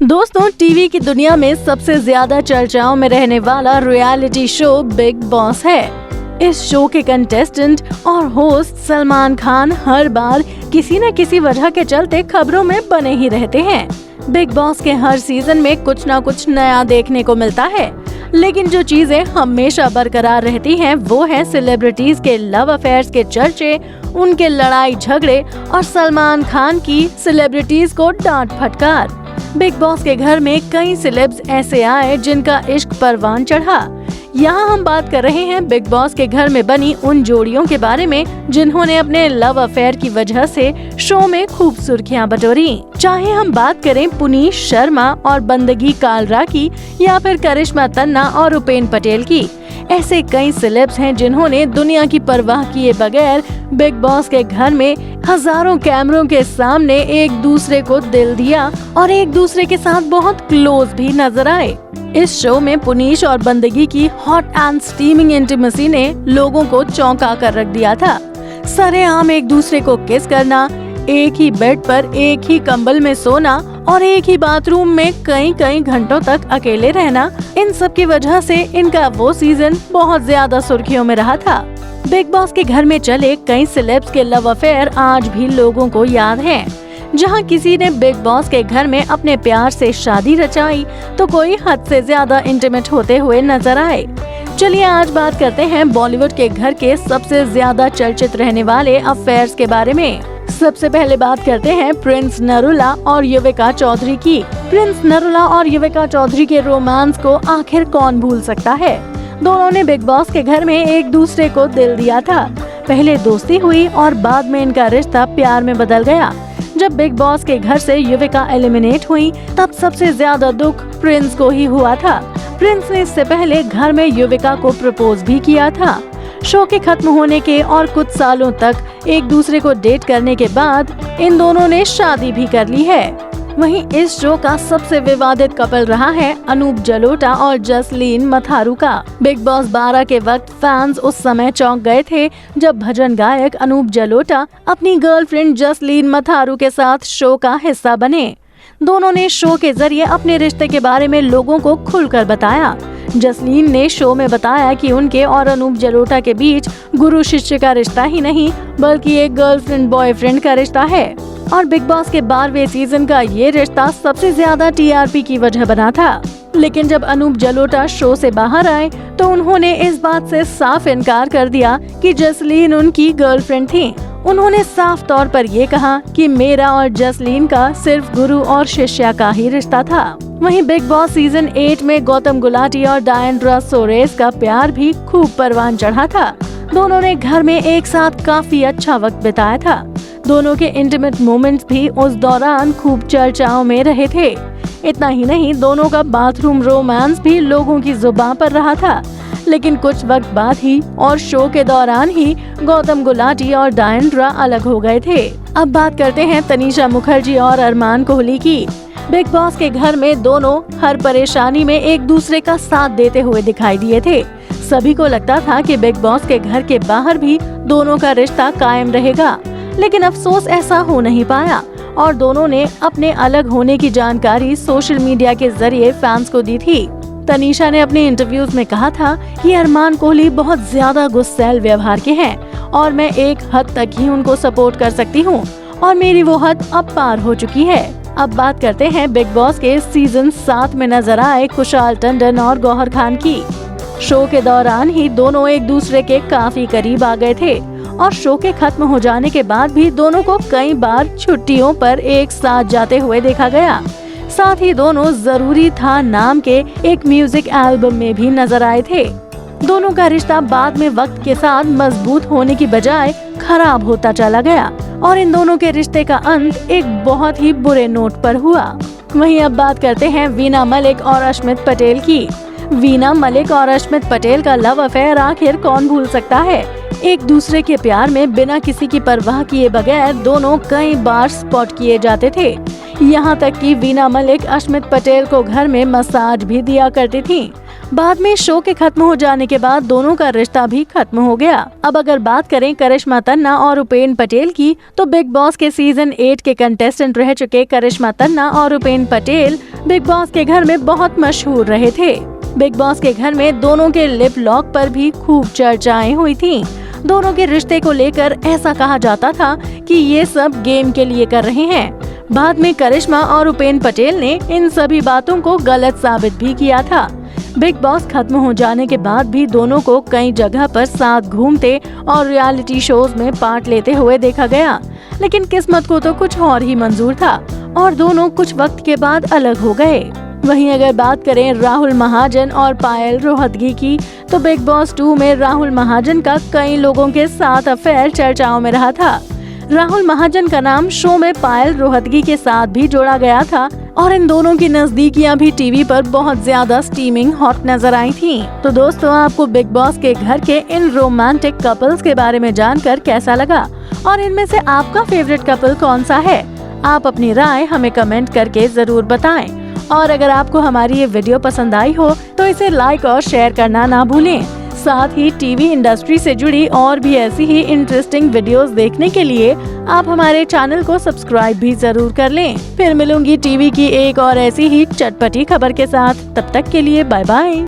दोस्तों, टीवी की दुनिया में सबसे ज्यादा चर्चाओं में रहने वाला रियलिटी शो बिग बॉस है। इस शो के कंटेस्टेंट और होस्ट सलमान खान हर बार किसी न किसी वजह के चलते खबरों में बने ही रहते हैं। बिग बॉस के हर सीजन में कुछ न कुछ नया देखने को मिलता है, लेकिन जो चीजें हमेशा बरकरार रहती हैं वो है सेलिब्रिटीज के लव अफेयर्स के चर्चे, उनके लड़ाई झगड़े और सलमान खान की सेलिब्रिटीज को डांट फटकार। बिग बॉस के घर में कई सेलेब्स ऐसे आए जिनका इश्क परवान चढ़ा। यहाँ हम बात कर रहे हैं बिग बॉस के घर में बनी उन जोड़ियों के बारे में जिन्होंने अपने लव अफेयर की वजह से शो में खूब सुर्खियां बटोरी। चाहे हम बात करें पुनीत शर्मा और बंदगी कालरा की या फिर करिश्मा तन्ना और उपेन पटेल की, ऐसे कई सेलेब्स हैं जिन्होंने दुनिया की परवाह किए बगैर बिग बॉस के घर में हजारों कैमरों के सामने एक दूसरे को दिल दिया और एक दूसरे के साथ बहुत क्लोज भी नजर आए। इस शो में पुनीत और बंदगी की हॉट एंड स्टीमिंग इंटीमेसी ने लोगों को चौंका कर रख दिया था। सरेआम एक दूसरे को किस करना, एक ही बेड पर एक ही कंबल में सोना और एक ही बाथरूम में कई कई घंटों तक अकेले रहना, इन सब की वजह से इनका वो सीजन बहुत ज्यादा सुर्खियों में रहा था। बिग बॉस के घर में चले कई सेलेब्स के लव अफेयर आज भी लोगों को याद हैं। जहां किसी ने बिग बॉस के घर में अपने प्यार से शादी रचाई तो कोई हद से ज्यादा इंटीमेट होते हुए नजर आए। चलिए आज बात करते हैं बॉलीवुड के घर के सबसे ज्यादा चर्चित रहने वाले अफेयर्स के बारे में। सबसे पहले बात करते हैं प्रिंस नरूला और युविका चौधरी की। प्रिंस नरूला और युविका चौधरी के रोमांस को आखिर कौन भूल सकता है। दोनों ने बिग बॉस के घर में एक दूसरे को दिल दिया था। पहले दोस्ती हुई और बाद में इनका रिश्ता प्यार में बदल गया। जब बिग बॉस के घर से युविका एलिमिनेट हुई तब सबसे ज्यादा दुख प्रिंस को ही हुआ था। प्रिंस ने इससे पहले घर में युविका को प्रपोज भी किया था। शो के खत्म होने के और कुछ सालों तक एक दूसरे को डेट करने के बाद इन दोनों ने शादी भी कर ली है। वहीं इस शो का सबसे विवादित कपल रहा है अनूप जलोटा और जसलीन मथारू का। बिग बॉस 12 के वक्त फैंस उस समय चौंक गए थे जब भजन गायक अनूप जलोटा अपनी गर्लफ्रेंड जसलीन मथारू के साथ शो का हिस्सा बने। दोनों ने शो के जरिए अपने रिश्ते के बारे में लोगों को खुलकर बताया। जसलीन ने शो में बताया कि उनके और अनूप जलोटा के बीच गुरु शिष्य का रिश्ता ही नहीं बल्कि एक गर्लफ्रेंड बॉयफ्रेंड का रिश्ता है और बिग बॉस के 12वें सीजन का ये रिश्ता सबसे ज्यादा टीआरपी की वजह बना था। लेकिन जब अनूप जलोटा शो से बाहर आए तो उन्होंने इस बात से साफ इनकार कर दिया कि जसलीन उनकी गर्लफ्रेंड थी। उन्होंने साफ तौर पर ये कहा कि मेरा और जसलीन का सिर्फ गुरु और शिष्या का ही रिश्ता था। वहीं बिग बॉस सीजन 8 में गौतम गुलाटी और डायंड्रा सोरेस का प्यार भी खूब परवान चढ़ा था। दोनों ने घर में एक साथ काफी अच्छा वक्त बिताया था। दोनों के इंटीमेट मोमेंट्स भी उस दौरान खूब चर्चाओं में रहे थे। इतना ही नहीं, दोनों का बाथरूम रोमांस भी लोगों की जुबान पर रहा था। लेकिन कुछ वक्त बाद ही और शो के दौरान ही गौतम गुलाटी और डायंड्रा अलग हो गए थे। अब बात करते हैं तनीषा मुखर्जी और अरमान कोहली की। बिग बॉस के घर में दोनों हर परेशानी में एक दूसरे का साथ देते हुए दिखाई दिए थे। सभी को लगता था कि बिग बॉस के घर के बाहर भी दोनों का रिश्ता कायम रहेगा, लेकिन अफसोस ऐसा हो नहीं पाया और दोनों ने अपने अलग होने की जानकारी सोशल मीडिया के जरिए फैंस को दी थी। तनीषा ने अपने इंटरव्यूज में कहा था कि अरमान कोहली बहुत ज्यादा गुस्सैल व्यवहार के हैं और मैं एक हद तक ही उनको सपोर्ट कर सकती हूँ और मेरी वो हद अब पार हो चुकी है। अब बात करते हैं बिग बॉस के सीजन 7 में नजर आए कुशाल टंडन और गौहर खान की। शो के दौरान ही दोनों एक दूसरे के काफी करीब आ गए थे और शो के खत्म हो जाने के बाद भी दोनों को कई बार छुट्टियों पर एक साथ जाते हुए देखा गया। साथ ही दोनों जरूरी था नाम के एक म्यूजिक एल्बम में भी नजर आए थे। दोनों का रिश्ता बाद में वक्त के साथ मजबूत होने की बजाय खराब होता चला गया और इन दोनों के रिश्ते का अंत एक बहुत ही बुरे नोट पर हुआ। वहीं अब बात करते हैं वीना मलिक और अश्मित पटेल की। वीना मलिक और अश्मित पटेल का लव अफेयर आखिर कौन भूल सकता है। एक दूसरे के प्यार में बिना किसी की परवाह किए बगैर दोनों कई बार स्पॉट किए जाते थे। यहाँ तक कि वीना मलिक अश्मित पटेल को घर में मसाज भी दिया करती थी। बाद में शो के खत्म हो जाने के बाद दोनों का रिश्ता भी खत्म हो गया। अब अगर बात करें करिश्मा तन्ना और उपेन पटेल की, तो बिग बॉस के सीजन 8 के कंटेस्टेंट रह चुके करिश्मा तन्ना और उपेन पटेल बिग बॉस के घर में बहुत मशहूर रहे थे। बिग बॉस के घर में दोनों के लिप लॉक पर भी खूब चर्चाएं हुई थीं। दोनों के रिश्ते को लेकर ऐसा कहा जाता था कि ये सब गेम के लिए कर रहे हैं। बाद में करिश्मा और उपेन पटेल ने इन सभी बातों को गलत साबित भी किया था। बिग बॉस खत्म हो जाने के बाद भी दोनों को कई जगह पर साथ घूमते और रियलिटी शोज में पार्ट लेते हुए देखा गया, लेकिन किस्मत को तो कुछ और ही मंजूर था और दोनों कुछ वक्त के बाद अलग हो गए। वहीं अगर बात करें राहुल महाजन और पायल रोहतगी की, तो बिग बॉस 2 में राहुल महाजन का कई लोगों के साथ अफेयर चर्चाओं में रहा था। राहुल महाजन का नाम शो में पायल रोहतगी के साथ भी जोड़ा गया था और इन दोनों की नजदीकियां भी टीवी पर बहुत ज्यादा स्टीमिंग हॉट नजर आई थीं। तो दोस्तों, आपको बिग बॉस के घर के इन रोमांटिक कपल्स के बारे में जानकर कैसा लगा और इनमें से आपका फेवरेट कपल कौन सा है? आप अपनी राय हमें कमेंट करके जरूर बताएं। और अगर आपको हमारी ये वीडियो पसंद आई हो तो इसे लाइक और शेयर करना ना भूलें। साथ ही टीवी इंडस्ट्री से जुड़ी और भी ऐसी ही इंटरेस्टिंग वीडियोस देखने के लिए आप हमारे चैनल को सब्सक्राइब भी जरूर कर लें। फिर मिलूंगी टीवी की एक और ऐसी ही चटपटी खबर के साथ। तब तक के लिए बाय बाय।